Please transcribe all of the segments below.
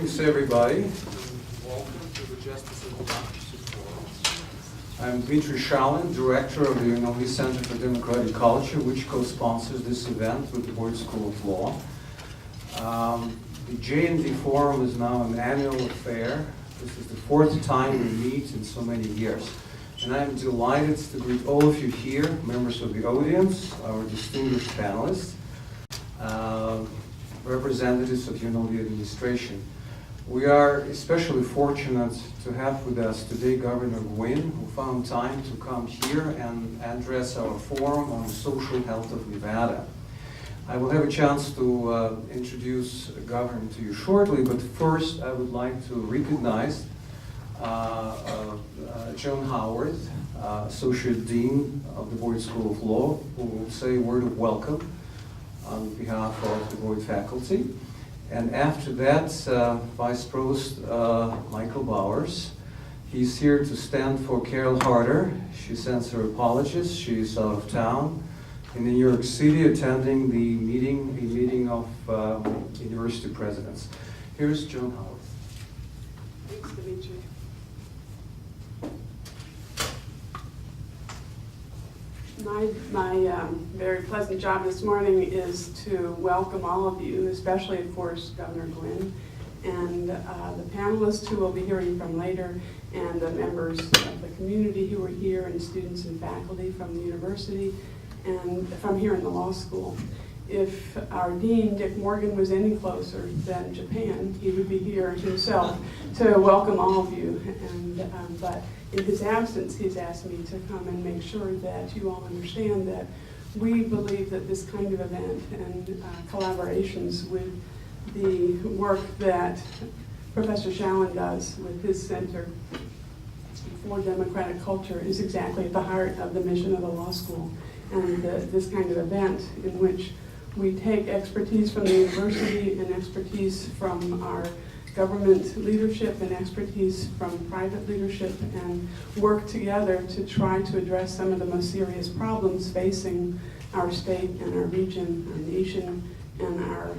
Greetings, everybody. Welcome to the Justice and Democracy Forum. I'm Guinn, Director of the UNLV Center for Democratic Culture, which co-sponsors this event with the Boyd School of Law. The J&D Forum is now an annual affair. This is the fourth time we meet in so many years. And I'm delighted to greet all of you here, members of the audience, our distinguished panelists, representatives of UNLV administration. We are especially fortunate to have with us today Governor Guinn, who found time to come here and address our forum on the social health of Nevada. I will have a chance to introduce Governor to you shortly, but first I would like to recognize Joan Howard, Associate Dean of the Boyd School of Law, who will say a word of welcome on behalf of the Boyd faculty. And after that, Vice Provost Michael Bowers. He's here to stand for Carol Harder. She sends her apologies. She's out of town in New York City attending the meeting of university presidents. Here's Joan Howard. Thanks, Dimitri. My very pleasant job this morning is to welcome all of you, especially, of course, Governor Guinn, and the panelists who we'll be hearing from later, and the members of the community who are here, and students and faculty from the university, and from here in the law school. If our dean, Dick Morgan, was any closer than Japan, he would be here himself to welcome all of you. But in his absence, he's asked me to come and make sure that you all understand that we believe that this kind of event and collaborations with the work that Professor Shallon does with his Center for Democratic Culture is exactly at the heart of the mission of the law school. And this kind of event in which we take expertise from the university and expertise from our government leadership and expertise from private leadership and work together to try to address some of the most serious problems facing our state and our region, our nation, and our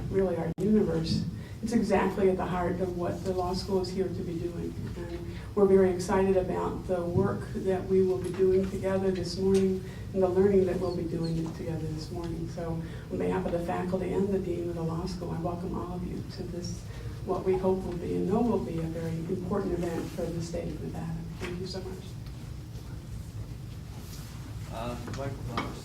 universe. It's exactly at the heart of what the law school is here to be doing. And we're very excited about the work that we will be doing together this morning and the learning that we'll be doing together this morning. So on behalf of the faculty and the dean of the law school, I welcome all of you to this, what we hope will be and know will be a very important event for the state of Nevada. Thank you so much. Michael Bowers.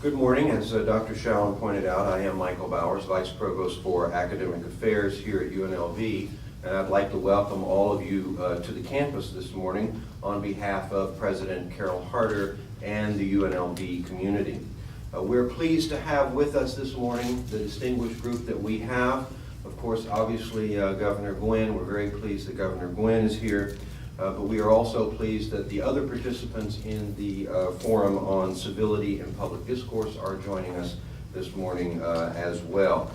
Good morning. As Dr. Shallon pointed out, I am Michael Bowers, Vice Provost for Academic Affairs here at UNLV, and I'd like to welcome all of you to the campus this morning on behalf of President Carol Harder and the UNLV community. We're pleased to have with us this morning the distinguished group that we have. Of course, obviously, Governor Guinn. We're very pleased that Governor Guinn is here. But we are also pleased that the other participants in the Forum on Civility and Public Discourse are joining us this morning as well.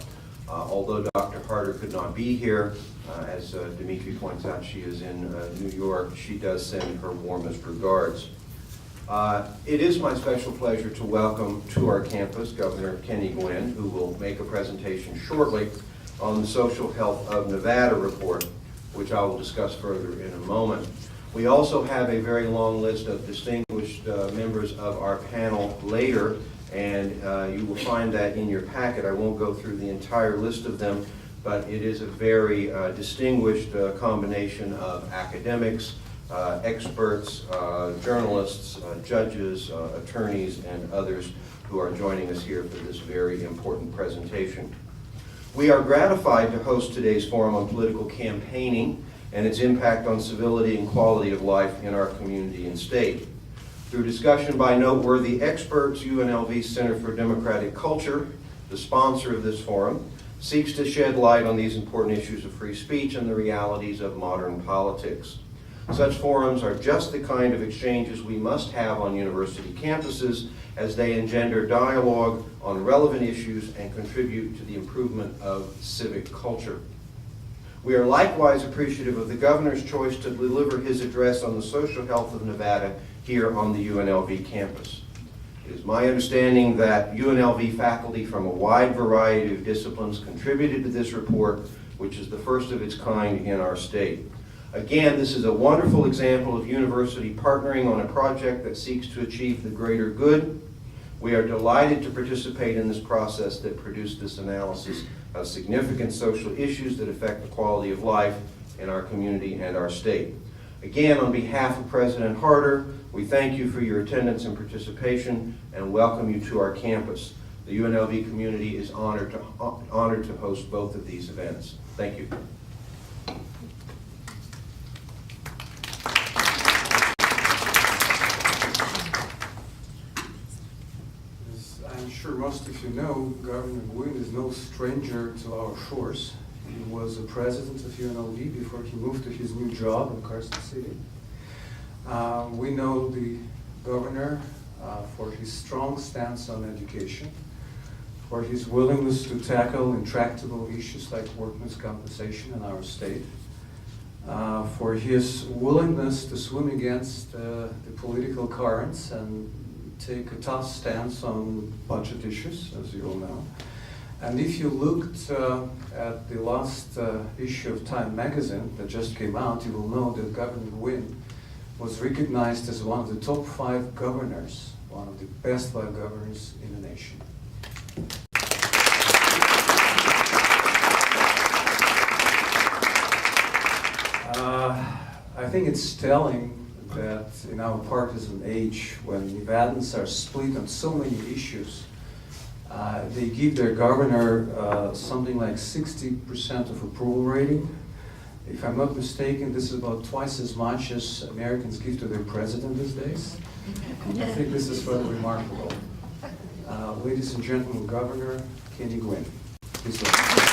Although Dr. Harder could not be here, as Dimitri points out, she is in New York, she does send her warmest regards. It is my special pleasure to welcome to our campus Governor Kenny Guinn, who will make a presentation shortly on the Social Health of Nevada report, which I will discuss further in a moment. We also have a very long list of distinguished members of our panel later, and you will find that in your packet. I won't go through the entire list of them, but it is a very distinguished combination of academics, experts, journalists, judges, attorneys, and others who are joining us here for this very important presentation. We are gratified to host today's forum on political campaigning and its impact on civility and quality of life in our community and state. Through discussion by noteworthy experts, UNLV Center for Democratic Culture, the sponsor of this forum, seeks to shed light on these important issues of free speech and the realities of modern politics. Such forums are just the kind of exchanges we must have on university campuses as they engender dialogue on relevant issues and contribute to the improvement of civic culture. We are likewise appreciative of the governor's choice to deliver his address on the social health of Nevada here on the UNLV campus. It is my understanding that UNLV faculty from a wide variety of disciplines contributed to this report, which is the first of its kind in our state. Again, this is a wonderful example of university partnering on a project that seeks to achieve the greater good. We are delighted to participate in this process that produced this analysis of significant social issues that affect the quality of life in our community and our state. Again, on behalf of President Harder, we thank you for your attendance and participation and welcome you to our campus. The UNLV community is honored to host both of these events. Thank you. As I'm sure most of you know, Governor Guinn is no stranger to our shores. He was the president of UNLV before he moved to his new job in Carson City. We know the governor for his strong stance on education, for his willingness to tackle intractable issues like workmen's compensation in our state, for his willingness to swim against the political currents and take a tough stance on budget issues, as you all know. And if you looked at the last issue of Time magazine that just came out, you will know that Governor Guinn was recognized as one of the top 5 governors, one of the best 5 governors in the nation. I think it's telling that in our partisan age, when Nevadans are split on so many issues, they give their governor something like 60% of approval rating. If I'm not mistaken, this is about twice as much as Americans give to their president these days. I think this is rather remarkable. Ladies and gentlemen, Governor Kenny Guinn. Please welcome.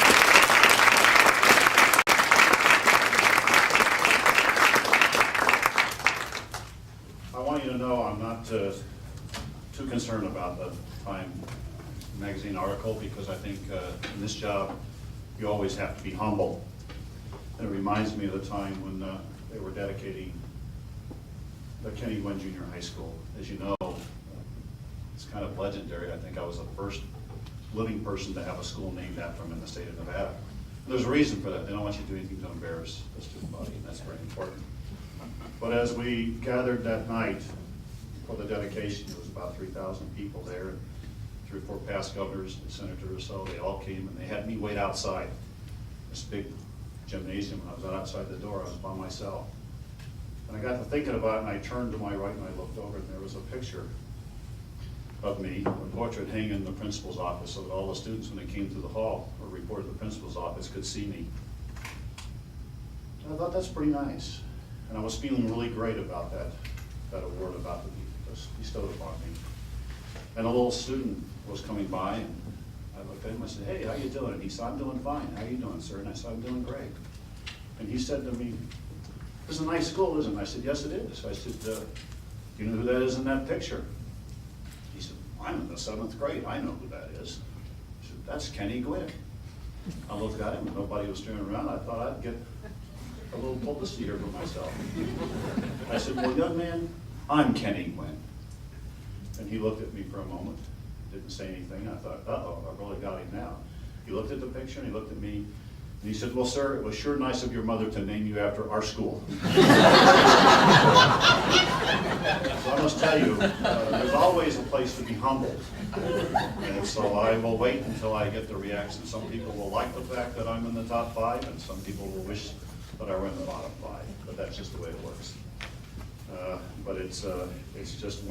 I want you to know I'm not too concerned about the Time magazine article because I think in this job you always have to be humble. And it reminds me of the time when they were dedicating the Kenny Guinn Junior High School. As you know, it's kind of legendary. I think I was the first living person to have a school named after him in the state of Nevada. And there's a reason for that. They don't want you to do anything to embarrass the student body, and that's very important. But as we gathered that night for the dedication, there was about 3,000 people there, and 3 or 4 past governors and senators or so. They all came and they had me wait outside this big gymnasium. When I was outside the door, I was by myself. And I got to thinking about it, and I turned to my right and I looked over, and there was a picture of me, a portrait hanging in the principal's office so that all the students, when they came through the hall or reported to the principal's office, could see me. And I thought, that's pretty nice. And I was feeling really great about that award about to be bestowed upon me. And a little student was coming by, and I looked at him, I said, "Hey, how you doing?" And he said, "I'm doing fine. How you doing, sir?" And I said, "I'm doing great." And he said to me, "This is a nice school, isn't it?" I said, "Yes, it is." I said, "Do you know who that is in that picture?" He said, "I'm in the 7th grade. I know who that is." I said, "That's Kenny Guinn." I looked at him, and nobody was turning around. I thought I'd get a little publicity here for myself. I said, "Well, young man, I'm Kenny Guinn." And he looked at me for a moment, didn't say anything. I thought, uh-oh, I've really got him now. He looked at the picture and he looked at me, and he said, "Well, sir, it was sure nice of your mother to name you after our school." So I must tell you, there's always a place to be humbled. And so I will wait until I get the reaction. Some people will like the fact that I'm in the top 5, and some people will wish that I were in the bottom 5. But that's just the way it works. But it's just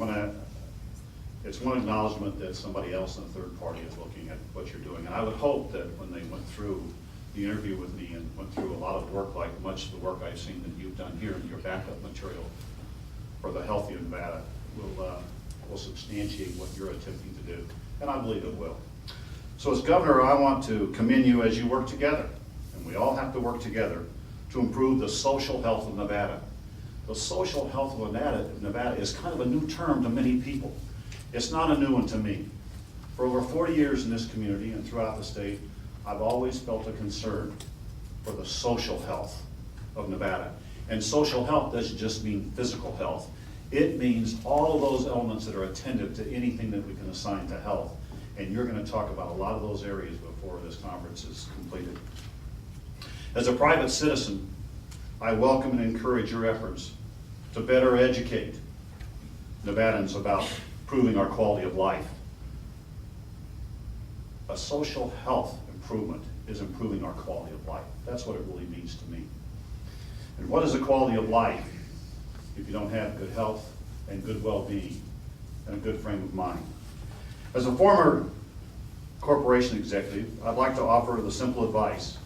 it's one acknowledgement that somebody else in a third party is looking at what you're doing. And I would hope that when they went through the interview with me and went through a lot of work, like much of the work I've seen that you've done here in your backup material for the Healthy Nevada, will substantiate what you're attempting to do. And I believe it will. So as governor, I want to commend you as you work together. And we all have to work together to improve the social health of Nevada. The social health of Nevada is kind of a new term to many people. It's not a new one to me. For over 40 years in this community and throughout the state, I've always felt a concern for the social health of Nevada. And social health doesn't just mean physical health. It means all of those elements that are attentive to anything that we can assign to health. And you're going to talk about a lot of those areas before this conference is completed. As a private citizen, I welcome and encourage your efforts to better educate Nevadans about improving our quality of life. A social health improvement is improving our quality of life. That's what it really means to me. And what is a quality of life if you don't have good health and good well-being and a good frame of mind? As a former corporation executive, I'd like to offer the simple advice.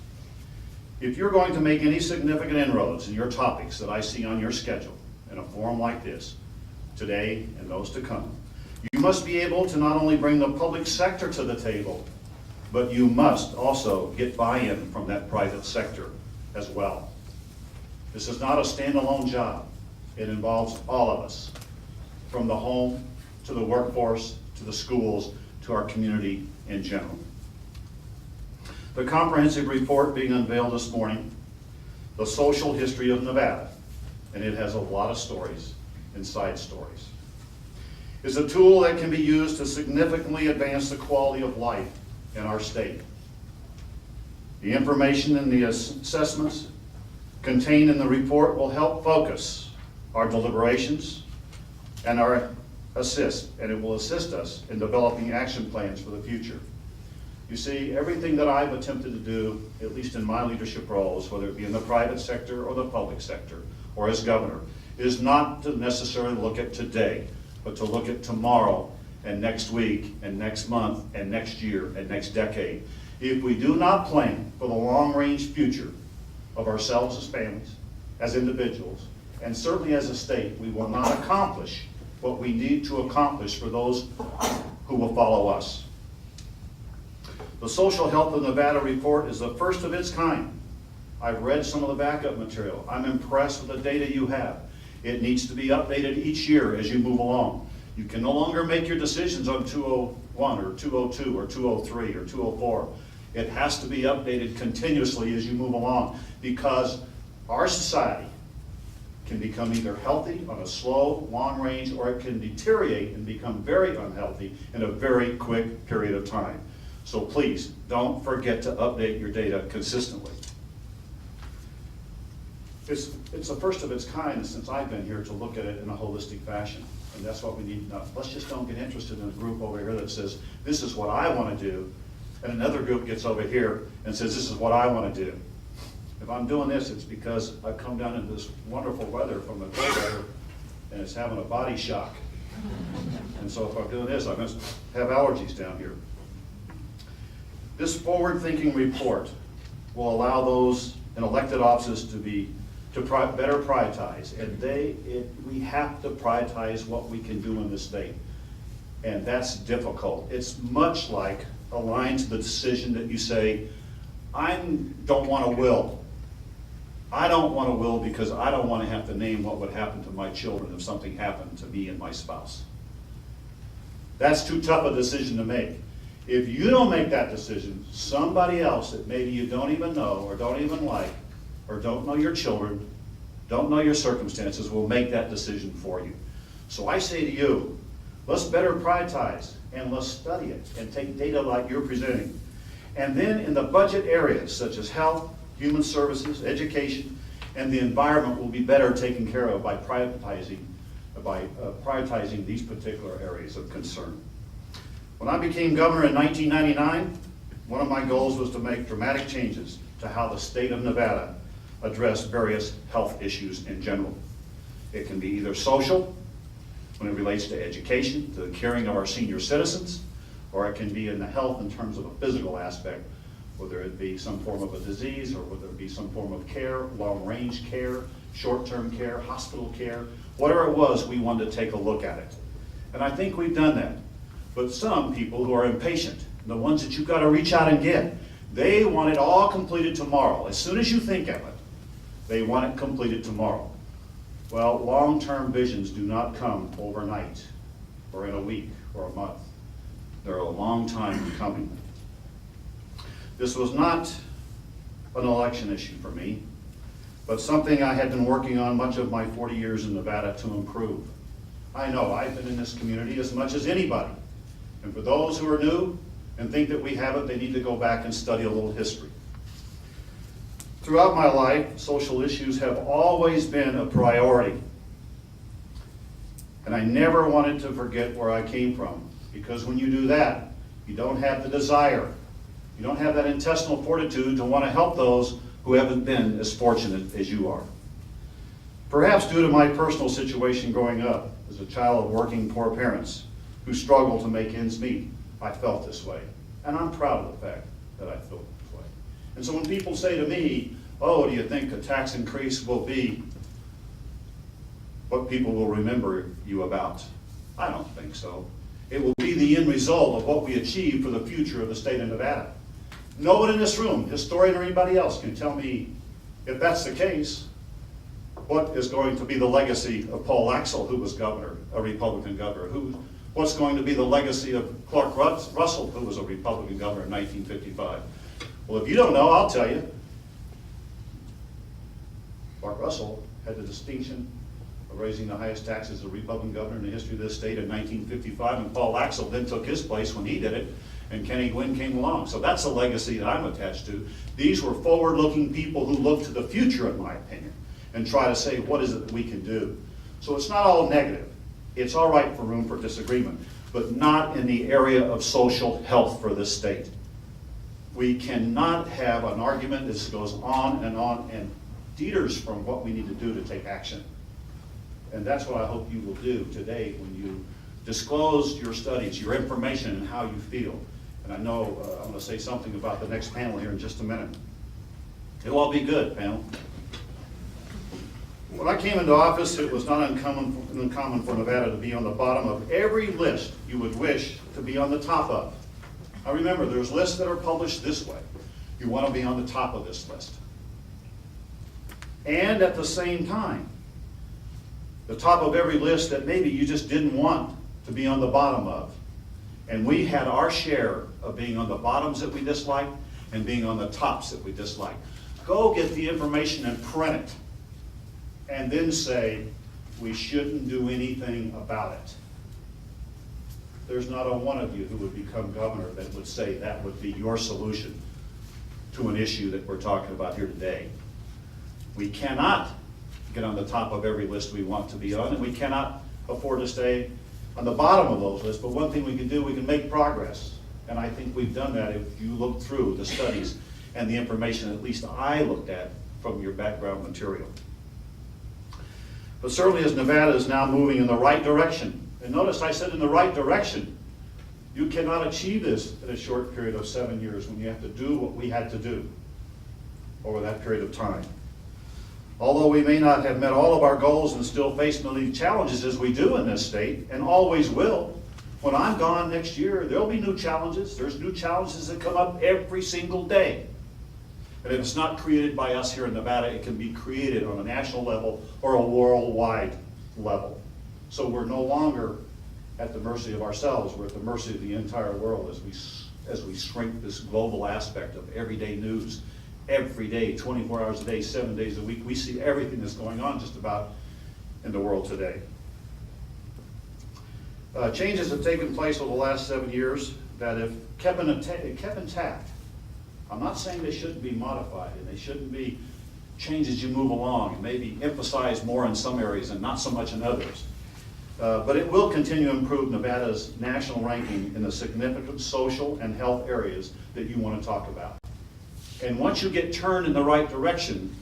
If you're going to make any significant inroads in your topics that I see on your schedule in a forum like this, today and those to come, you must be able to not only bring the public sector to the table, but you must also get buy-in from that private sector as well. This is not a standalone job. It involves all of us, from the home to the workforce, to the schools, to our community in general. The comprehensive report being unveiled this morning, The Social History of Nevada, and it has a lot of stories and side stories, is a tool that can be used to significantly advance the quality of life in our state. The information and the assessments contained in the report will help focus our deliberations and it will assist us in developing action plans for the future. You see, everything that I've attempted to do, at least in my leadership roles, whether it be in the private sector or the public sector, or as governor, is not to necessarily look at today, but to look at tomorrow and next week and next month and next year and next decade. If we do not plan for the long-range future of ourselves as families, as individuals, and certainly as a state, we will not accomplish what we need to accomplish for those who will follow us. The Social Health of Nevada report is the first of its kind. I've read some of the backup material. I'm impressed with the data you have. It needs to be updated each year as you move along. You can no longer make your decisions on 201 or 202 or 203 or 204. It has to be updated continuously as you move along, because our society can become either healthy on a slow, long range, or it can deteriorate and become very unhealthy in a very quick period of time. So please, don't forget to update your data consistently. It's the first of its kind since I've been here to look at it in a holistic fashion. And that's what we need to know. Let's just don't get interested in a group over here that says, this is what I want to do, and another group gets over here and says, this is what I want to do. If I'm doing this, it's because I've come down into this wonderful weather from the cold weather, and it's having a body shock. And so if I'm doing this, I must have allergies down here. This forward-thinking report will allow those in elected offices to better prioritize, and we have to prioritize what we can do in this state, and that's difficult. It's much like aligned to the decision that you say, I don't want to will. I don't want to will because I don't want to have to name what would happen to my children if something happened to me and my spouse. That's too tough a decision to make. If you don't make that decision, somebody else that maybe you don't even know or don't even like, or don't know your children, don't know your circumstances, will make that decision for you. So I say to you, let's better prioritize and let's study it and take data like you're presenting. And then in the budget areas such as health, human services, education, and the environment will be better taken care of by prioritizing these particular areas of concern. When I became governor in 1999, one of my goals was to make dramatic changes to how the state of Nevada addressed various health issues in general. It can be either social, when it relates to education, to the caring of our senior citizens, or it can be in the health in terms of a physical aspect, whether it be some form of a disease or whether it be some form of care, long-range care, short-term care, hospital care, whatever it was, we wanted to take a look at it. And I think we've done that. But some people who are impatient, the ones that you've got to reach out and get, they want it all completed tomorrow. As soon as you think of it, they want it completed tomorrow. Well, long-term visions do not come overnight or in a week or a month. They're a long time coming. This was not an election issue for me, but something I had been working on much of my 40 years in Nevada to improve. I know I've been in this community as much as anybody, and for those who are new and think that we have it, they need to go back and study a little history. Throughout my life, social issues have always been a priority. And I never wanted to forget where I came from, because when you do that, you don't have the desire, you don't have that intestinal fortitude to want to help those who haven't been as fortunate as you are. Perhaps due to my personal situation growing up as a child of working poor parents who struggled to make ends meet, I felt this way. And I'm proud of the fact that I felt this way. And so when people say to me, oh, do you think a tax increase will be what people will remember you about? I don't think so. It will be the end result of what we achieve for the future of the state of Nevada. No one in this room, historian or anybody else, can tell me if that's the case, what is going to be the legacy of Paul Axel, who was governor, a Republican governor? What's going to be the legacy of Clark Russell, who was a Republican governor in 1955? Well, if you don't know, I'll tell you. Clark Russell had the distinction of raising the highest taxes as a Republican governor in the history of this state in 1955, and Paul Axel then took his place when he did it, and Kenny Guinn came along. So that's a legacy that I'm attached to. These were forward-looking people who look to the future, in my opinion, and try to say, what is it that we can do? So it's not all negative. It's all right for room for disagreement, but not in the area of social health for this state. We cannot have an argument that goes on and deters from what we need to do to take action. And that's what I hope you will do today when you disclose your studies, your information, and how you feel. And I know I'm going to say something about the next panel here in just a minute. It'll all be good, panel. When I came into office, it was not uncommon for Nevada to be on the bottom of every list you would wish to be on the top of. Now remember, there's lists that are published this way. You want to be on the top of this list. And at the same time, the top of every list that maybe you just didn't want to be on the bottom of. And we had our share of being on the bottoms that we disliked and being on the tops that we disliked. Go get the information and print it. And then say, we shouldn't do anything about it. There's not a one of you who would become governor that would say that would be your solution to an issue that we're talking about here today. We cannot get on the top of every list we want to be on, and we cannot afford to stay on the bottom of those lists. But one thing we can do, we can make progress. And I think we've done that if you look through the studies and the information at least I looked at from your background material. But certainly as Nevada is now moving in the right direction, and notice I said in the right direction, you cannot achieve this in a short period of 7 years when you have to do what we had to do over that period of time. Although we may not have met all of our goals and still face many challenges as we do in this state, and always will, when I'm gone next year, there'll be new challenges. There's new challenges that come up every single day. And if it's not created by us here in Nevada, it can be created on a national level or a worldwide level. So we're no longer at the mercy of ourselves. We're at the mercy of the entire world as we shrink this global aspect of everyday news. Every day, 24 hours a day, 7 days a week, we see everything that's going on just about in the world today. Changes have taken place over the last 7 years that if kept intact, I'm not saying they shouldn't be modified and they shouldn't be changed as you move along and maybe emphasized more in some areas and not so much in others. But it will continue to improve Nevada's national ranking in the significant social and health areas that you want to talk about. And once you get turned in the right direction,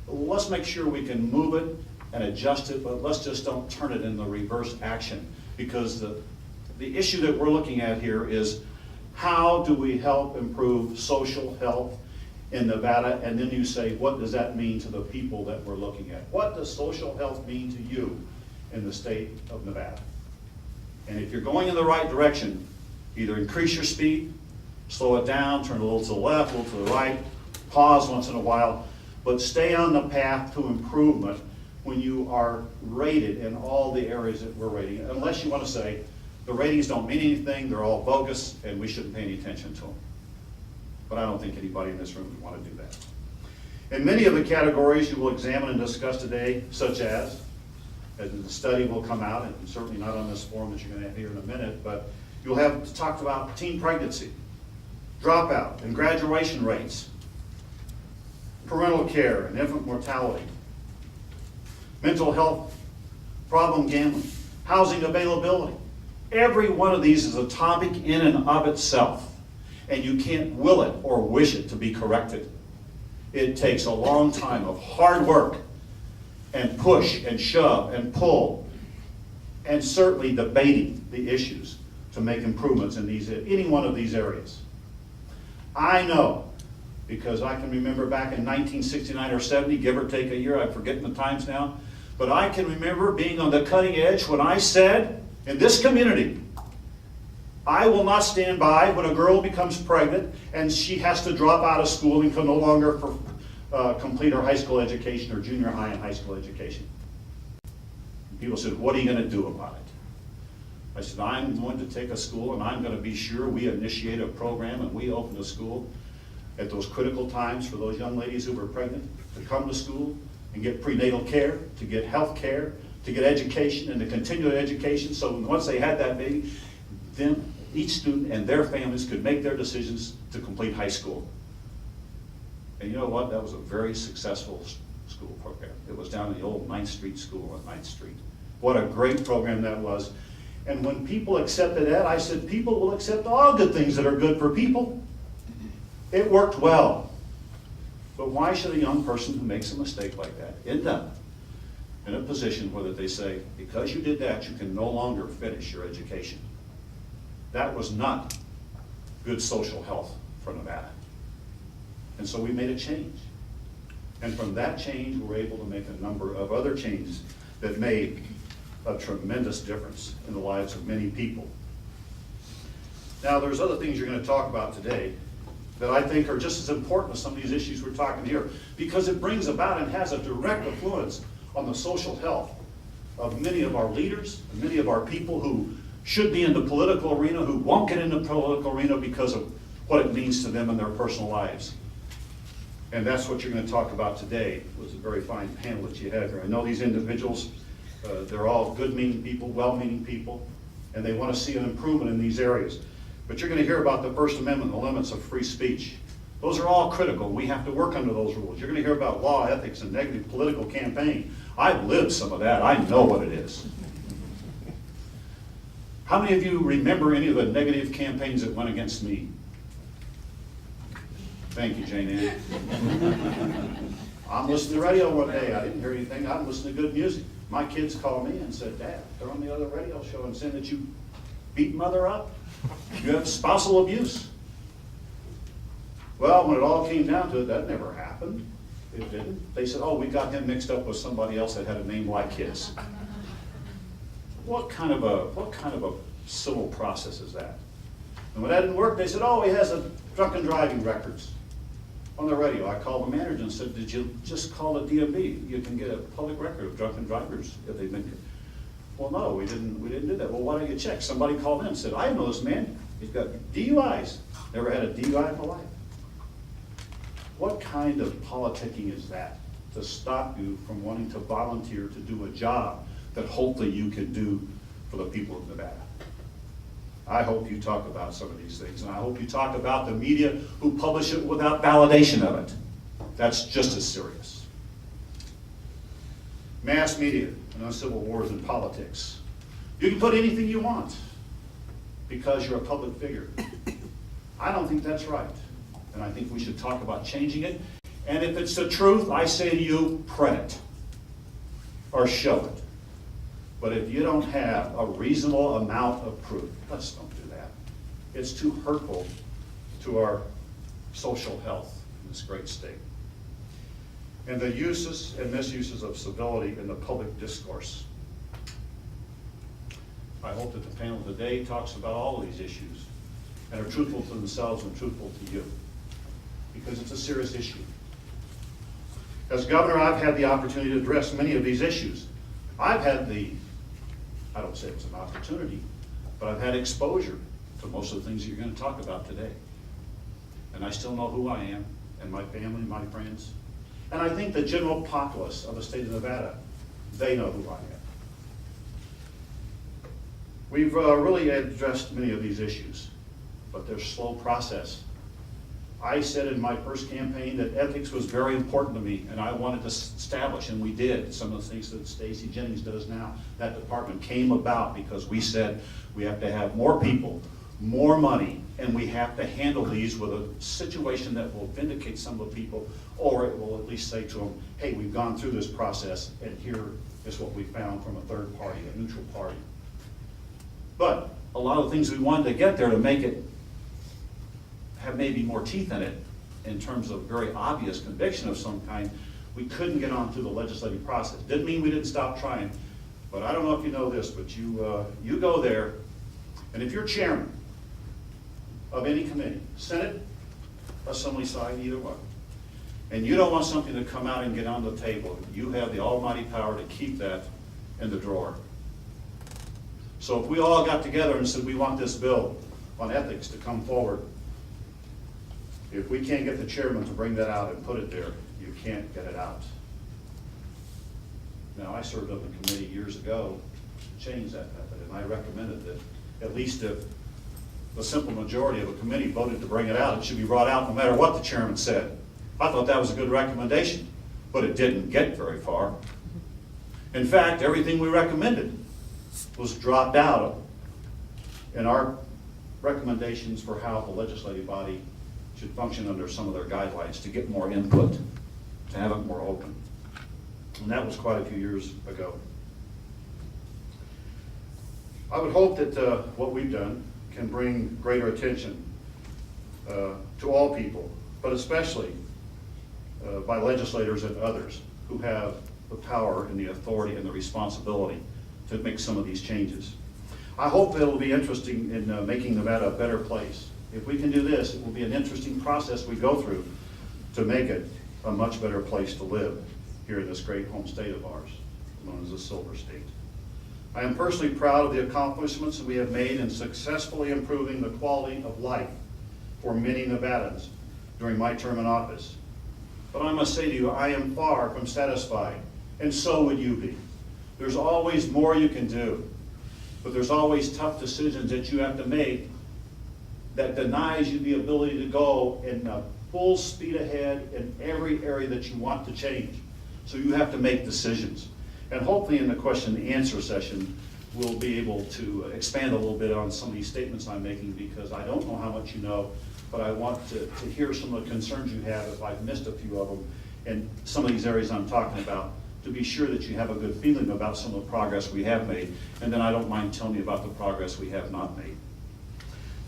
let's make sure we can move it and adjust it, but let's just don't turn it in the reverse action. Because the issue that we're looking at here is how do we help improve social health in Nevada? And then you say, what does that mean to the people that we're looking at? What does social health mean to you in the state of Nevada? And if you're going in the right direction, either increase your speed, slow it down, turn a little to the left, a little to the right, pause once in a while, but stay on the path to improvement when you are rated in all the areas that we're rating, unless you want to say the ratings don't mean anything, they're all bogus, and we shouldn't pay any attention to them. But I don't think anybody in this room would want to do that. In many of the categories you will examine and discuss today, such as the study will come out, and certainly not on this form that you're going to have here in a minute, but you'll have talked about teen pregnancy, dropout and graduation rates, parental care and infant mortality, mental health, problem gambling, housing availability. Every one of these is a topic in and of itself, and you can't will it or wish it to be corrected. It takes a long time of hard work and push and shove and pull, and certainly debating the issues to make improvements in any one of these areas. I know, because I can remember back in 1969 or 70, give or take a year, I'm forgetting the times now, but I can remember being on the cutting edge when I said, in this community, I will not stand by when a girl becomes pregnant and she has to drop out of school and can no longer complete her high school education or junior high and high school education. And people said, what are you going to do about it? I said, I'm going to take a school and I'm going to be sure we initiate a program and we open a school at those critical times for those young ladies who were pregnant to come to school and get prenatal care, to get health care, to get education and to continue their education, so once they had that baby, then each student and their families could make their decisions to complete high school. And you know what? That was a very successful school program. It was down in the old 9th Street School on 9th Street. What a great program that was. And when people accepted that, I said, people will accept all good things that are good for people. It worked well. But why should a young person who makes a mistake like that end up in a position where they say, because you did that, you can no longer finish your education? That was not good social health for Nevada. And so we made a change. And from that change, we were able to make a number of other changes that made a tremendous difference in the lives of many people. Now, there's other things you're going to talk about today that I think are just as important as some of these issues we're talking here, because it brings about and has a direct influence on the social health of many of our leaders, and many of our people who should be in the political arena, who won't get in the political arena because of what it means to them in their personal lives. And that's what you're going to talk about today. It was a very fine panel that you had here. I know these individuals, they're all good-meaning people, well-meaning people, and they want to see an improvement in these areas. But you're going to hear about the First Amendment and the limits of free speech. Those are all critical. We have to work under those rules. You're going to hear about law, ethics, and negative political campaign. I've lived some of that. I know what it is. How many of you remember any of the negative campaigns that went against me? Thank you, Jane Ann. I'm listening to radio one day. I didn't hear anything. I'm listening to good music. My kids called me and said, Dad, they're on the other radio show and saying that you beat mother up. You have spousal abuse. Well, when it all came down to it, that never happened. It didn't. They said, oh, we got him mixed up with somebody else that had a name like his. What kind of a civil process is that? And when that didn't work, they said, oh, he has a drunken driving records on the radio. I called the manager and said, did you just call the DMV? You can get a public record of drunken drivers if they've been. Well, no, we didn't do that. Well, why don't you check? Somebody called in and said, I know this man. He's got DUIs. Never had a DUI in my life. What kind of politicking is that to stop you from wanting to volunteer to do a job that hopefully you can do for the people of Nevada? I hope you talk about some of these things, and I hope you talk about the media who publish it without validation of it. That's just as serious. Mass media and civil wars and politics. You can put anything you want because you're a public figure. I don't think that's right, and I think we should talk about changing it. And if it's the truth, I say to you, print it or show it. But if you don't have a reasonable amount of proof, let's don't do that. It's too hurtful to our social health in this great state. And the uses and misuses of civility in the public discourse. I hope that the panel today talks about all of these issues and are truthful to themselves and truthful to you, because it's a serious issue. As governor, I've had the opportunity to address many of these issues. I've had I don't say it's an opportunity, but I've had exposure to most of the things you're going to talk about today. And I still know who I am and my family, my friends. And I think the general populace of the state of Nevada, they know who I am. We've really addressed many of these issues, but there's a slow process. I said in my first campaign that ethics was very important to me, and I wanted to establish, and we did, some of the things that Stacy Jennings does now. That department came about because we said we have to have more people, more money, and we have to handle these with a situation that will vindicate some of the people, or it will at least say to them, hey, we've gone through this process, and here is what we found from a third party, a neutral party. But a lot of the things we wanted to get there to make it have maybe more teeth in it, in terms of very obvious conviction of some kind, we couldn't get on through the legislative process. Didn't mean we didn't stop trying, but I don't know if you know this, but you go there, and if you're chairman of any committee, Senate, Assembly side, either one, and you don't want something to come out and get on the table, you have the almighty power to keep that in the drawer. So if we all got together and said we want this bill on ethics to come forward, if we can't get the chairman to bring that out and put it there, you can't get it out. Now, I served on the committee years ago to change that method, and I recommended that at least if the simple majority of a committee voted to bring it out, it should be brought out no matter what the chairman said. I thought that was a good recommendation, but it didn't get very far. In fact, everything we recommended was dropped out in our recommendations for how the legislative body should function under some of their guidelines to get more input, to have it more open. And that was quite a few years ago. I would hope that what we've done can bring greater attention to all people, but especially by legislators and others who have the power and the authority and the responsibility to make some of these changes. I hope that it will be interesting in making Nevada a better place. If we can do this, it will be an interesting process we go through to make it a much better place to live here in this great home state of ours, known as the Silver State. I am personally proud of the accomplishments we have made in successfully improving the quality of life for many Nevadans during my term in office. But I must say to you, I am far from satisfied, and so would you be. There's always more you can do, but there's always tough decisions that you have to make that denies you the ability to go in full speed ahead in every area that you want to change. So you have to make decisions. And hopefully in the question and answer session, we'll be able to expand a little bit on some of these statements I'm making, because I don't know how much you know, but I want to hear some of the concerns you have if I've missed a few of them, and some of these areas I'm talking about, to be sure that you have a good feeling about some of the progress we have made, and then I don't mind telling you about the progress we have not made.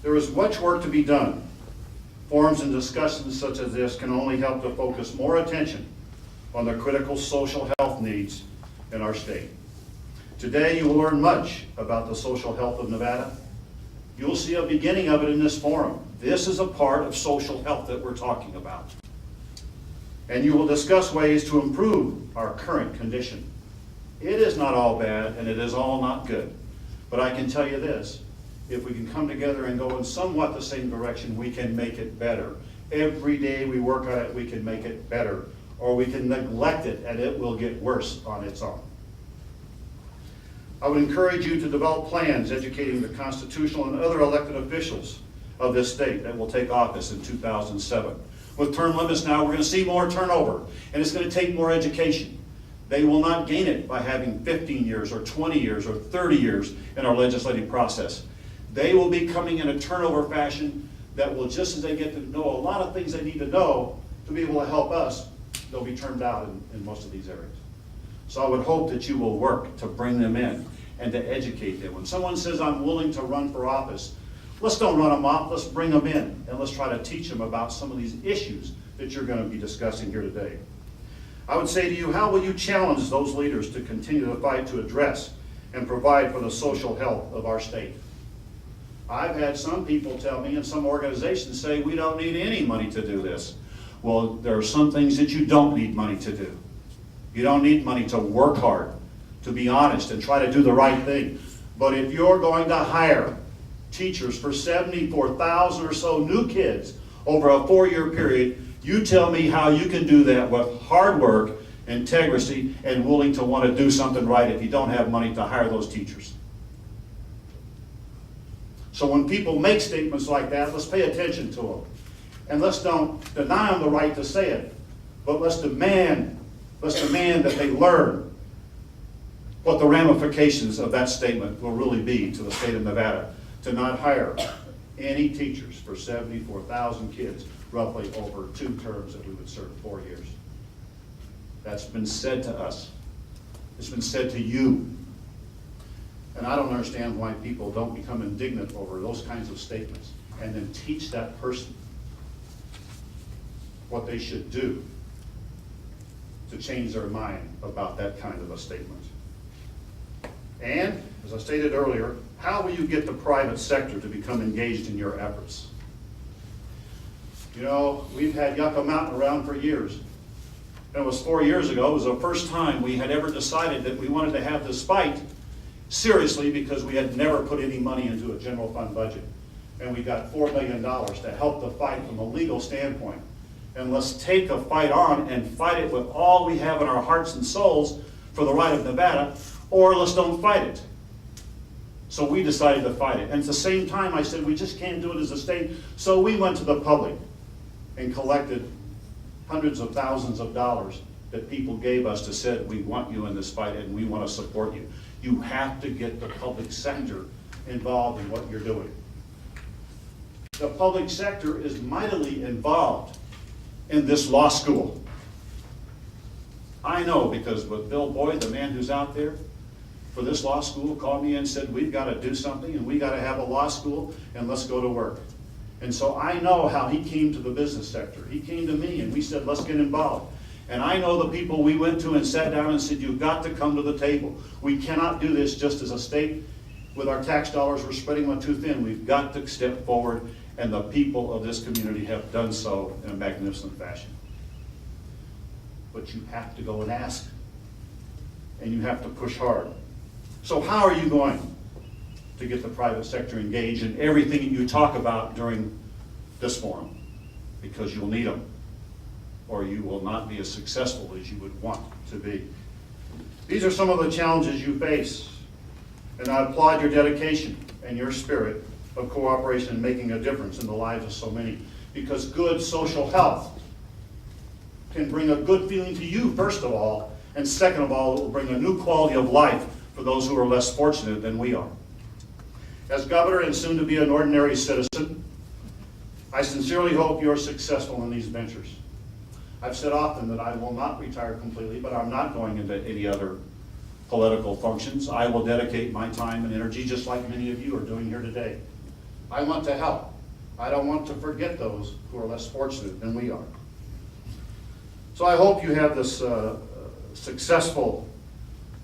There is much work to be done. Forums and discussions such as this can only help to focus more attention on the critical social health needs in our state. Today you will learn much about the social health of Nevada. You will see a beginning of it in this forum. This is a part of social health that we're talking about. And you will discuss ways to improve our current condition. It is not all bad, and it is all not good. But I can tell you this, if we can come together and go in somewhat the same direction, we can make it better. Every day we work on it, we can make it better. Or we can neglect it, and it will get worse on its own. I would encourage you to develop plans educating the constitutional and other elected officials of this state that will take office in 2007. With term limits now, we're going to see more turnover, and it's going to take more education. They will not gain it by having 15 years or 20 years or 30 years in our legislative process. They will be coming in a turnover fashion that will, just as they get to know a lot of things they need to know to be able to help us, they'll be turned out in most of these areas. So I would hope that you will work to bring them in and to educate them. When someone says, I'm willing to run for office, let's don't run them off, let's bring them in, and let's try to teach them about some of these issues that you're going to be discussing here today. I would say to you, how will you challenge those leaders to continue to fight to address and provide for the social health of our state? I've had some people tell me, and some organizations say, we don't need any money to do this. Well, there are some things that you don't need money to do. You don't need money to work hard, to be honest, and try to do the right thing. But if you're going to hire teachers for 74,000 or so new kids over a 4-year period, You tell me how you can do that with hard work, integrity, and willing to want to do something right if you don't have money to hire those teachers. So when people make statements like that, let's pay attention to them. And let's don't deny them the right to say it, but let's demand that they learn what the ramifications of that statement will really be to the state of Nevada to not hire any teachers for 74,000 kids, roughly over 2 terms that we would serve 4 years. That's been said to us. It's been said to you. And I don't understand why people don't become indignant over those kinds of statements and then teach that person what they should do to change their mind about that kind of a statement. And, as I stated earlier, how will you get the private sector to become engaged in your efforts? You know, we've had Yucca Mountain around for years. And it was 4 years ago, it was the first time we had ever decided that we wanted to have this fight seriously, because we had never put any money into a general fund budget. And we got $4 million to help the fight from a legal standpoint. And let's take a fight on and fight it with all we have in our hearts and souls for the right of Nevada, or let's don't fight it. So we decided to fight it. And at the same time, I said, we just can't do it as a state. So we went to the public and collected hundreds of thousands of dollars that people gave us to say, we want you in this fight and we want to support you. You have to get the public sector involved in what you're doing. The public sector is mightily involved in this law school. I know, because with Bill Boyd, the man who's out there for this law school, called me and said, we've got to do something and we got to have a law school and let's go to work. And so I know how he came to the business sector. He came to me and we said, let's get involved. And I know the people we went to and sat down and said, you've got to come to the table. We cannot do this just as a state with our tax dollars. We're spreading them too thin. We've got to step forward, and the people of this community have done so in a magnificent fashion. But you have to go and ask, and you have to push hard. So how are you going to get the private sector engaged in everything that you talk about during this forum? Because you'll need them, or you will not be as successful as you would want to be. These are some of the challenges you face, and I applaud your dedication and your spirit of cooperation in making a difference in the lives of so many, because good social health can bring a good feeling to you, first of all, and second of all, it will bring a new quality of life for those who are less fortunate than we are. As governor and soon to be an ordinary citizen, I sincerely hope you're successful in these ventures. I've said often that I will not retire completely, but I'm not going into any other political functions. I will dedicate my time and energy, just like many of you are doing here today. I want to help. I don't want to forget those who are less fortunate than we are. So I hope you have this successful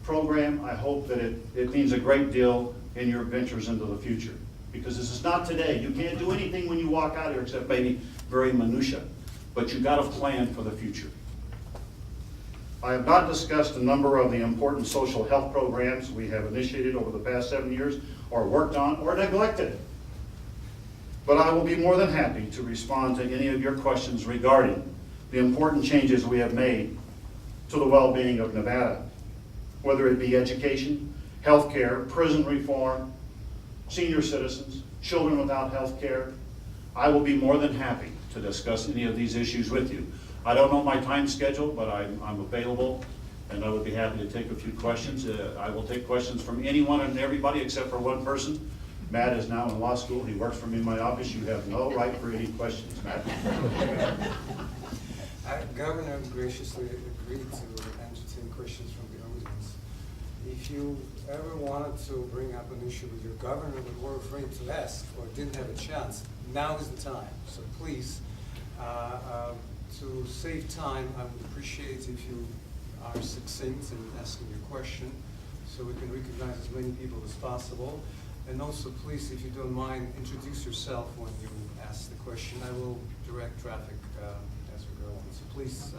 program. I hope that it means a great deal in your ventures into the future, because this is not today. You can't do anything when you walk out here except maybe very minutia, but you got to plan for the future. I have not discussed a number of the important social health programs we have initiated over the past 7 years, or worked on, or neglected. But I will be more than happy to respond to any of your questions regarding the important changes we have made to the well-being of Nevada, whether it be education, health care, prison reform, senior citizens, children without health care. I will be more than happy to discuss any of these issues with you. I don't know my time schedule, but I'm available, and I would be happy to take a few questions. I will take questions from anyone and everybody except for one person. Matt is now in law school. He works for me in my office. You have no right for any questions, Matt. Governor graciously agreed to entertain questions from the audience. If you ever wanted to bring up an issue with your governor but were afraid to ask or didn't have a chance, now is the time. So please, to save time, I would appreciate if you are succinct in asking your question so we can recognize as many people as possible. And also, please, if you don't mind, introduce yourself when you ask the question. I will direct traffic as we go on. So please,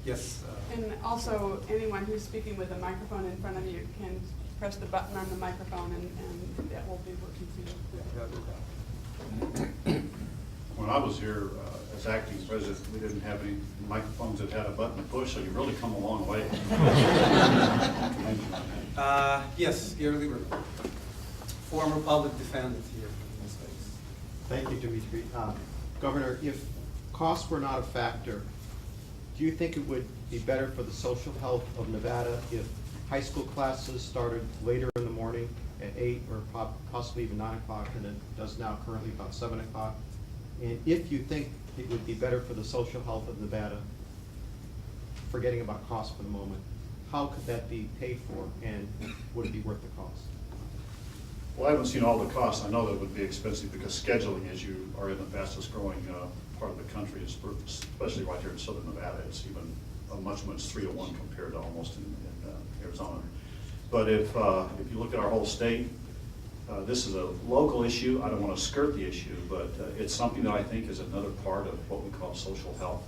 yes. And also, anyone who's speaking with a microphone in front of you can press the button on the microphone, and that will be working for you. When I was here as acting president, we didn't have any microphones that had a button to push, so you've really come a long way. Yes, Gary Lieber, former public defendant here in this case. Thank you, Dimitri. Governor, if costs were not a factor, do you think it would be better for the social health of Nevada if high school classes started later in the morning at 8 or possibly even 9 o'clock than it does now currently about 7 o'clock? And if you think it would be better for the social health of Nevada, forgetting about cost for the moment, how could that be paid for and would it be worth the cost? Well, I haven't seen all the costs. I know that it would be expensive because scheduling, as you are in the fastest growing part of the country, especially right here in southern Nevada, it's even a much 3-to-1 compared to almost in Arizona. But if you look at our whole state, this is a local issue. I don't want to skirt the issue, but it's something that I think is another part of what we call social health.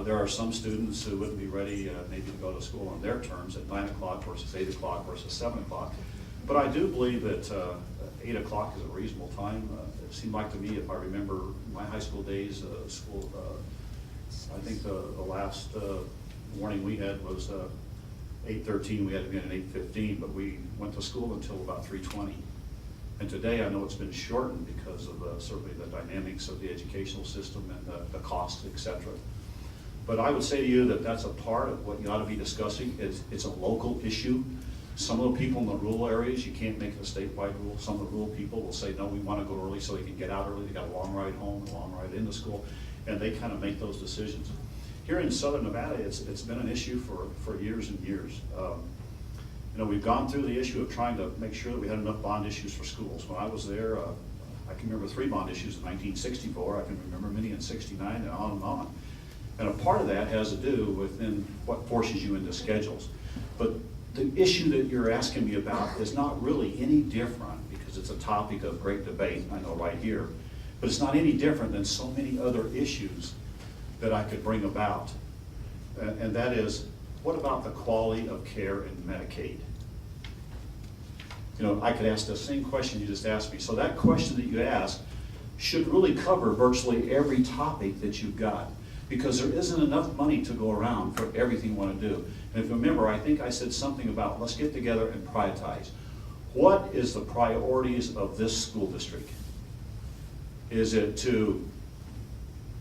There are some students who wouldn't be ready maybe to go to school on their terms at 9 o'clock versus 8 o'clock versus 7 o'clock. But I do believe that 8 o'clock is a reasonable time. It seemed like to me, if I remember my high school days, I think the last warning we had was 8:13. We had to be in at 8:15, but we went to school until about 3:20. And today I know it's been shortened because of certainly the dynamics of the educational system and the cost, et cetera. But I would say to you that that's a part of what you ought to be discussing. It's a local issue. Some of the people in the rural areas, you can't make it a statewide rule. Some of the rural people will say, no, we want to go early so they can get out early. They got a long ride home, a long ride into school, and they kind of make those decisions. Here in southern Nevada, it's been an issue for years and years. We've gone through the issue of trying to make sure that we had enough bond issues for schools. When I was there, I can remember 3 bond issues in 1964. I can remember many in 69 and on and on. And a part of that has to do with what forces you into schedules. But the issue that you're asking me about is not really any different, because it's a topic of great debate, I know right here, but it's not any different than so many other issues that I could bring about. And that is, what about the quality of care in Medicaid? I could ask the same question you just asked me. So that question that you asked should really cover virtually every topic that you've got, because there isn't enough money to go around for everything you want to do. And if you remember, I think I said something about let's get together and prioritize. What is the priorities of this school district? Is it to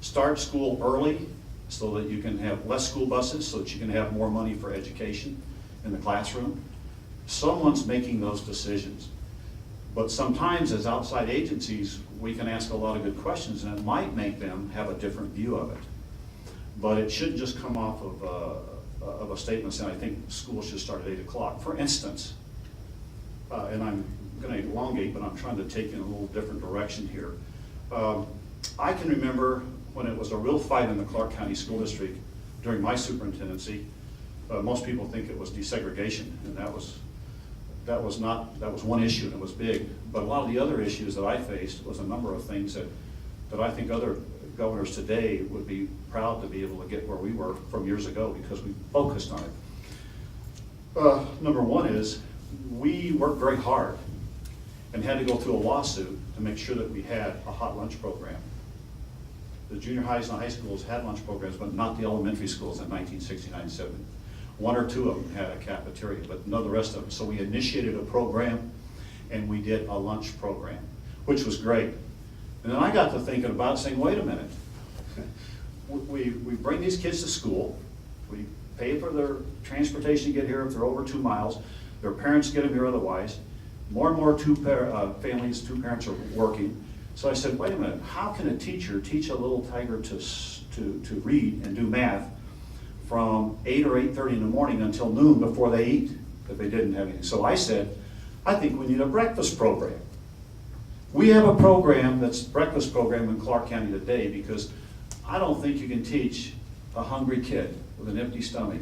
start school early so that you can have less school buses, so that you can have more money for education in the classroom? Someone's making those decisions. But sometimes as outside agencies, we can ask a lot of good questions, and it might make them have a different view of it. But it shouldn't just come off of a statement saying, I think school should start at 8 o'clock. For instance, and I'm going to elongate, but I'm trying to take in a little different direction here. I can remember when it was a real fight in the Clark County School District during my superintendency. Most people think it was desegregation, and that was one issue, and it was big. But a lot of the other issues that I faced was a number of things that I think other governors today would be proud to be able to get where we were from years ago, because we focused on it. Number one is we worked very hard and had to go through a lawsuit to make sure that we had a hot lunch program. The junior highs and high schools had lunch programs, but not the elementary schools in 1969-70. 1 or 2 of them had a cafeteria, but none of the rest of them. So we initiated a program, and we did a lunch program, which was great. And then I got to thinking about saying, wait a minute. We bring these kids to school. We pay for their transportation to get here if they're over 2 miles. Their parents get them here otherwise. More and more families, 2 parents are working. So I said, wait a minute, how can a teacher teach a little tiger to read and do math from 8 or 8:30 in the morning until noon before they eat if they didn't have anything? So I said, I think we need a breakfast program. We have a program that's breakfast program in Clark County today, because I don't think you can teach a hungry kid with an empty stomach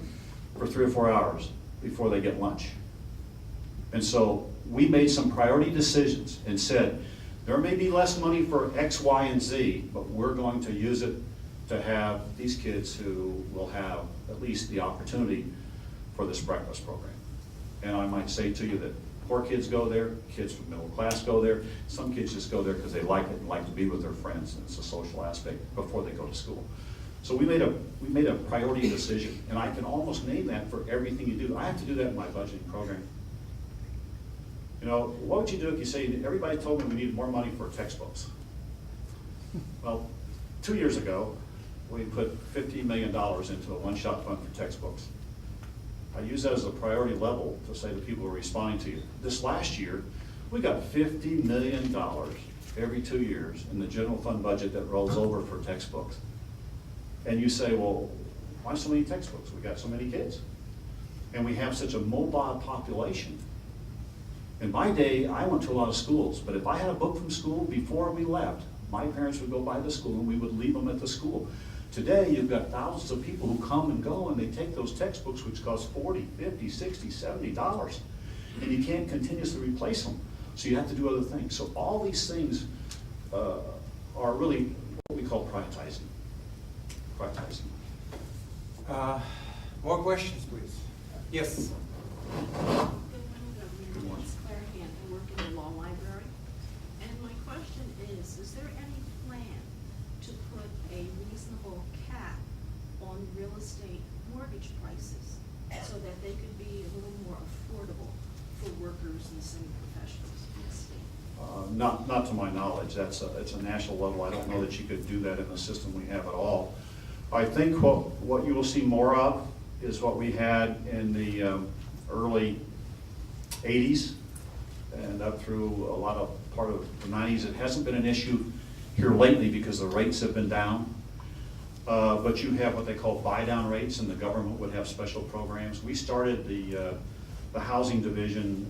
for 3 or 4 hours before they get lunch. And so we made some priority decisions and said, there may be less money for X, Y, and Z, but we're going to use it to have these kids who will have at least the opportunity for this breakfast program. And I might say to you that Poor kids go there, kids from middle class go there. Some kids just go there because they like it and like to be with their friends, and it's a social aspect before they go to school. So we made a priority decision, and I can almost name that for everything you do. I have to do that in my budgeting program. You know, what would you do if you say, everybody told me we needed more money for textbooks? Well, 2 years ago, we put $50 million into a one-shot fund for textbooks. I use that as a priority level to say to people who are responding to you. This last year, we got $50 million every 2 years in the general fund budget that rolls over for textbooks. And you say, well, why so many textbooks? We got so many kids. And we have such a mobile population. In my day, I went to a lot of schools, but if I had a book from school before we left, my parents would go by the school and we would leave them at the school. Today, you've got thousands of people who come and go, and they take those textbooks, which cost $40, $50, $60, $70, and you can't continuously replace them. So you have to do other things. So all these things are really what we call prioritizing. More questions, please. Yes. Good morning. It's Claire Hand. I work in the law library. And my question is there any plan to put a reasonable cap on real estate mortgage prices so that they could be a little more affordable for workers and semi-professionals in the state? Not to my knowledge. It's a national level. I don't know that you could do that in the system we have at all. I think what you will see more of is what we had in the early 80s and up through a lot of part of the 90s. It hasn't been an issue here lately because the rates have been down. But you have what they call buy-down rates, and the government would have special programs. We started the housing division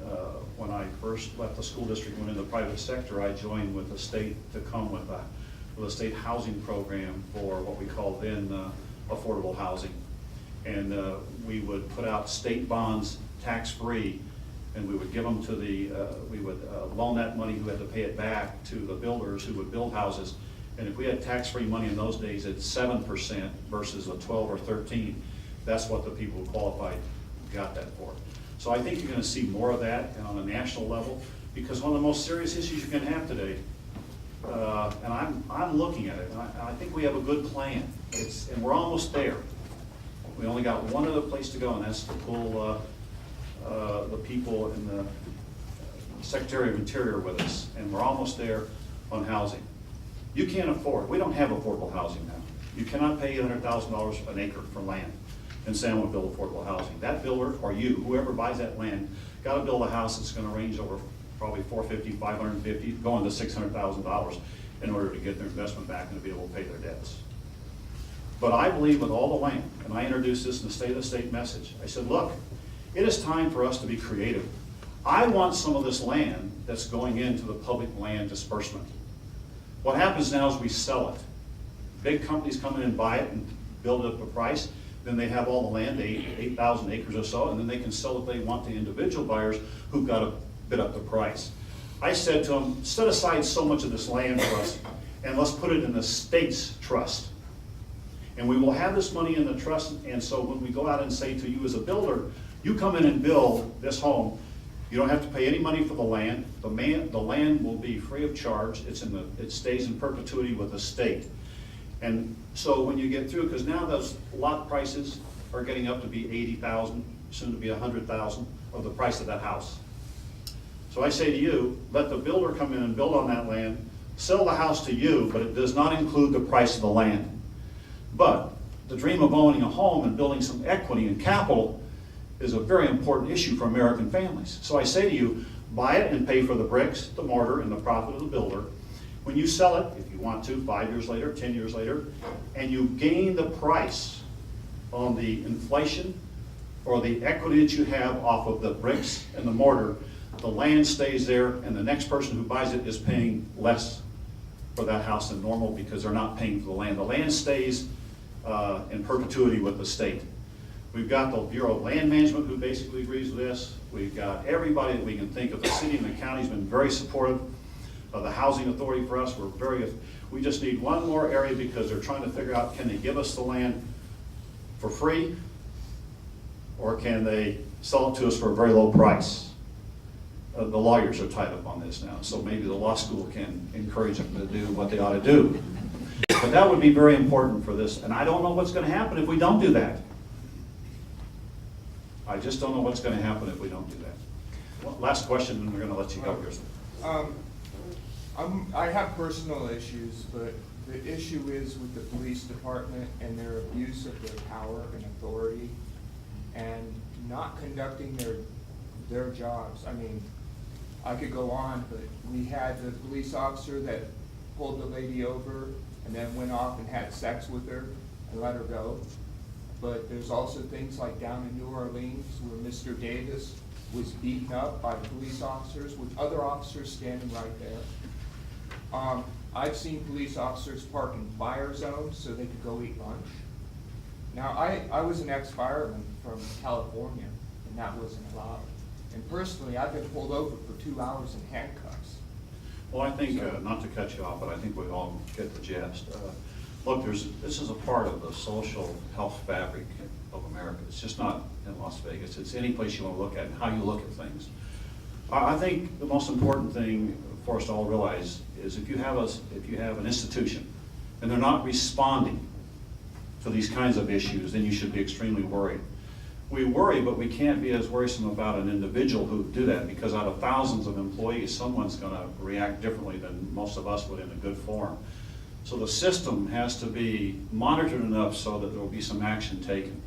when I first left the school district, went into the private sector. I joined with the state to come with a state housing program for what we call then affordable housing. And we would put out state bonds tax-free, and we would give them to we would loan that money, who had to pay it back to the builders who would build houses. And if we had tax-free money in those days at 7% versus a 12 or 13, that's what the people who qualified got that for. So I think you're going to see more of that and on a national level, because one of the most serious issues you can have today, and I'm looking at it, and I think we have a good plan. And we're almost there. We only got one other place to go, and that's to pull the people in the Secretary of Interior with us, and we're almost there on housing. You can't afford, we don't have affordable housing now. You cannot pay $100,000 an acre for land and say, I'm going to build affordable housing. That builder, or you, whoever buys that land, got to build a house that's going to range over probably $450,000, $550,000, going to $600,000 in order to get their investment back and to be able to pay their debts. But I believe with all the land, and I introduced this in the State of the State message, I said, look, it is time for us to be creative. I want some of this land that's going into the public land disbursement. What happens now is we sell it. Big companies come in and buy it and build it up a price. Then they have all the land, 8,000 acres or so, and then they can sell what they want to individual buyers who've got to bid up the price. I said to them, set aside so much of this land for us, and let's put it in the state's trust. And we will have this money in the trust, and so when we go out and say to you as a builder, you come in and build this home, you don't have to pay any money for the land. The land will be free of charge. It stays in perpetuity with the state. And so when you get through, because now those lot prices are getting up to be $80,000, soon to be $100,000 of the price of that house. So I say to you, let the builder come in and build on that land, sell the house to you, but it does not include the price of the land. But the dream of owning a home and building some equity and capital is a very important issue for American families. So I say to you, buy it and pay for the bricks, the mortar, and the profit of the builder. When you sell it, if you want to, 5 years later, 10 years later, and you gain the price on the inflation or the equity that you have off of the bricks and the mortar, the land stays there, and the next person who buys it is paying less for that house than normal because they're not paying for the land. The land stays in perpetuity with the state. We've got the Bureau of Land Management who basically agrees with this. We've got everybody that we can think of. The city and the county's been very supportive of the housing authority for us. We just need one more area because they're trying to figure out, can they give us the land for free or can they sell it to us for a very low price? the lawyers are tied up on this now, so maybe the law school can encourage them to do what they ought to do. But that would be very important for this, and I don't know what's going to happen if we don't do that. I just don't know what's going to happen if we don't do that. Well, last question, and we're going to let you go here. I have personal issues, but the issue is with the police department and their abuse of their power and authority and not conducting their jobs. I mean, I could go on, but we had the police officer that pulled the lady over and then went off and had sex with her and let her go. But there's also things like down in New Orleans where Mr. Davis was beaten up by police officers with other officers standing right there. I've seen police officers park in fire zones so they could go eat lunch. Now, I was an ex-fireman from California, and that wasn't allowed. And personally, I've been pulled over for 2 hours in handcuffs. Well, I think, not to cut you off, but I think we all get the gist. Look, this is a part of the social health fabric of America. It's just not in Las Vegas. It's any place you want to look at and how you look at things. I think the most important thing for us to all realize is if you have an institution and they're not responding to these kinds of issues, then you should be extremely worried. We worry, but we can't be as worrisome about an individual who would do that, because out of thousands of employees, someone's going to react differently than most of us would in a good form. So the system has to be monitored enough so that there will be some action taken.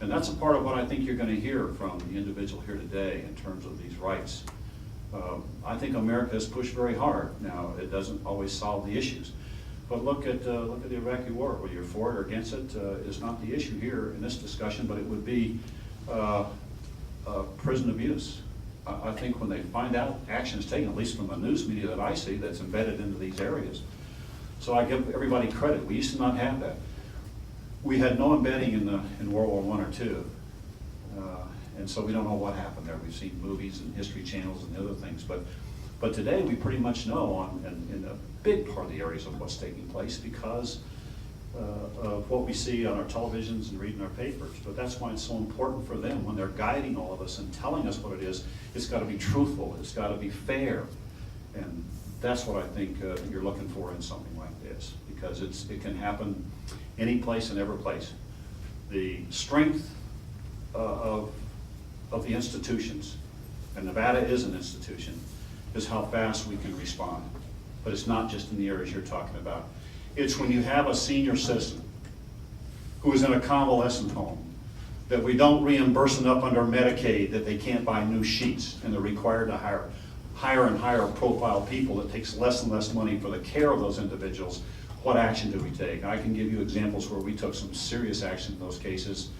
And that's a part of what I think you're going to hear from the individual here today in terms of these rights. I think America has pushed very hard. Now, it doesn't always solve the issues. But look at the Iraqi war. Whether you're for it or against it is not the issue here in this discussion, but it would be prison abuse. I think when they find out action is taken, at least from the news media that I see, that's embedded into these areas. So I give everybody credit. We used to not have that. We had no embedding in World War I or II. And so we don't know what happened there. We've seen movies and history channels and other things. But today we pretty much know in a big part of the areas of what's taking place because of what we see on our televisions and reading our papers. But that's why it's so important for them when they're guiding all of us and telling us what it is. It's got to be truthful. It's got to be fair. And that's what I think you're looking for in something like this, because it can happen any place and every place. The strength of the institutions, and Nevada is an institution, is how fast we can respond. But it's not just in the areas you're talking about. It's when you have a senior citizen who is in a convalescent home, that we don't reimburse enough under Medicaid that they can't buy new sheets, and they're required to hire and higher profile people that takes less and less money for the care of those individuals. What action do we take? I can give you examples where we took some serious action in those cases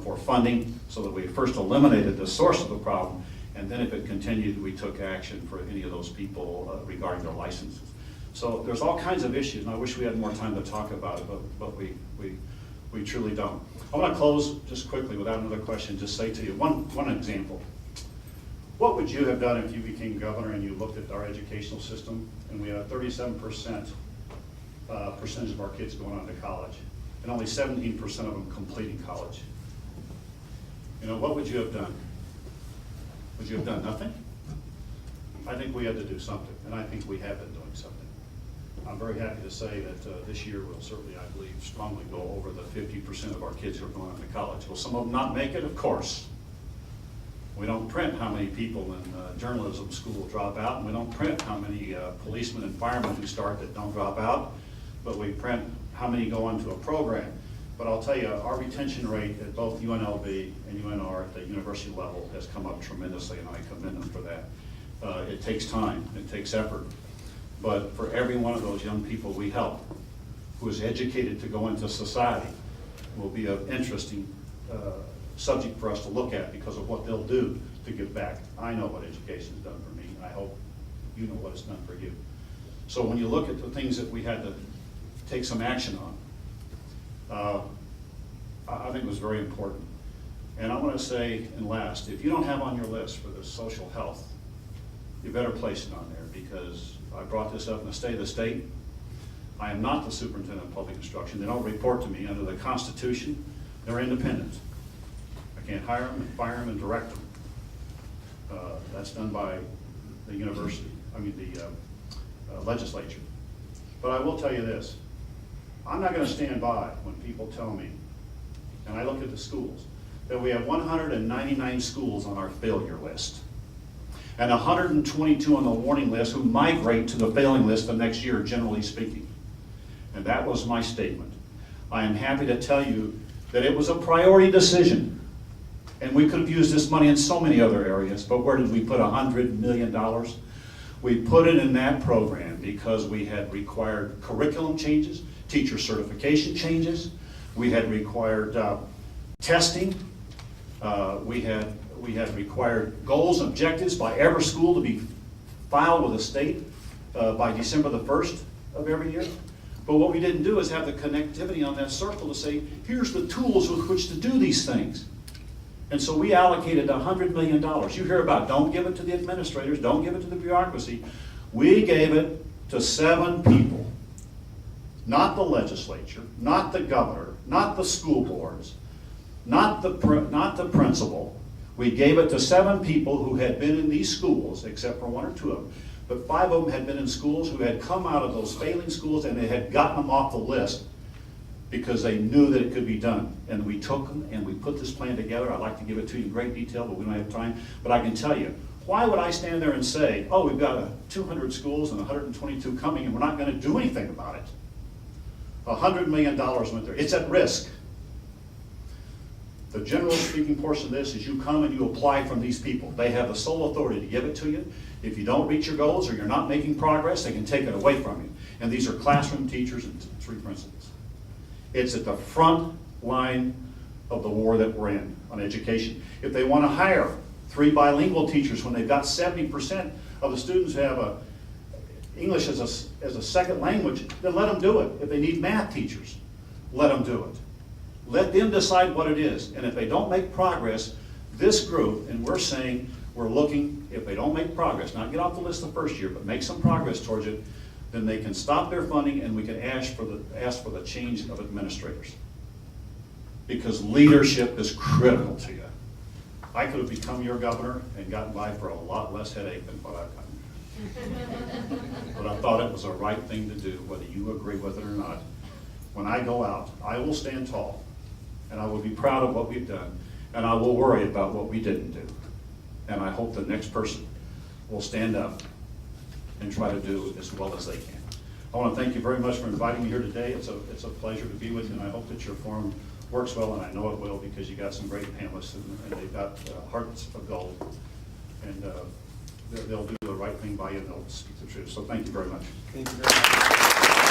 for funding, so that we first eliminated the source of the problem, and then if it continued, we took action for any of those people regarding their licenses. So there's all kinds of issues, and I wish we had more time to talk about it, but we truly don't. I want to close just quickly without another question, just say to you one example. What would you have done if you became governor and you looked at our educational system and we had a 37% percentage of our kids going on to college and only 17% of them completing college? You know, what would you have done? Would you have done nothing? I think we had to do something, and I think we have been doing something. I'm very happy to say that this year we'll certainly, I believe, strongly go over the 50% of our kids who are going on to college. Will some of them not make it? Of course. We don't print how many people in journalism school drop out, and we don't print how many policemen and firemen who start that don't drop out, but we print how many go into a program. But I'll tell you, our retention rate at both UNLV and UNR at the university level has come up tremendously, and I commend them for that. It takes time, it takes effort, but for every one of those young people we help who is educated to go into society will be an interesting subject for us to look at because of what they'll do to give back. I know what education has done for me, and I hope you know what it's done for you. So when you look at the things that we had to take some action on, I think it was very important. And I want to say, and last, if you don't have on your list for the social health, you better place it on there, because I brought this up in the state of the state. I am not the superintendent of public instruction. They don't report to me. Under the Constitution, they're independent. I can't hire them and fire them and direct them. That's done by the university, the legislature. But I will tell you this, I'm not going to stand by when people tell me, and I look at the schools, that we have 199 schools on our failure list, and 122 on the warning list who migrate to the failing list the next year, generally speaking. And that was my statement. I am happy to tell you that it was a priority decision, and we could have used this money in so many other areas, but where did we put $100 million? We put it in that program because we had required curriculum changes, teacher certification changes, we had required testing, we had required goals and objectives by every school to be filed with the state by December the 1st of every year. But what we didn't do is have the connectivity on that circle to say, here's the tools with which to do these things. And so we allocated $100 million. You hear about don't give it to the administrators, don't give it to the bureaucracy. We gave it to 7 people. Not the legislature, not the governor, not the school boards, not the principal. We gave it to 7 people who had been in these schools, except for 1 or 2 of them. But 5 of them had been in schools who had come out of those failing schools and they had gotten them off the list because they knew that it could be done. And we took them and we put this plan together. I'd like to give it to you in great detail, but we don't have time. But I can tell you, why would I stand there and say, oh, we've got 200 schools and 122 coming and we're not going to do anything about it? $100 million went there. It's at risk. The general speaking portion of this is you come and you apply from these people. They have the sole authority to give it to you. If you don't reach your goals or you're not making progress, they can take it away from you. And these are classroom teachers and 3 principals. It's at the front line of the war that we're in on education. If they want to hire 3 bilingual teachers when they've got 70% of the students who have English as a second language, then let them do it. If they need math teachers, let them do it. Let them decide what it is. And if they don't make progress, this group, and we're saying we're looking, if they don't make progress, not get off the list the first year, but make some progress towards it, then they can stop their funding and we can ask for the change of administrators. Because leadership is critical to you. I could have become your governor and gotten by for a lot less headache than what I've gotten. But I thought it was the right thing to do, whether you agree with it or not. When I go out, I will stand tall, and I will be proud of what we've done, and I will worry about what we didn't do. And I hope the next person will stand up and try to do as well as they can. I want to thank you very much for inviting me here today. It's a pleasure to be with you, and I hope that your forum works well, and I know it will because you got some great panelists, and they've got hearts of gold, and they'll do the right thing by you, and they'll speak the truth. So thank you very much. Thank you very much.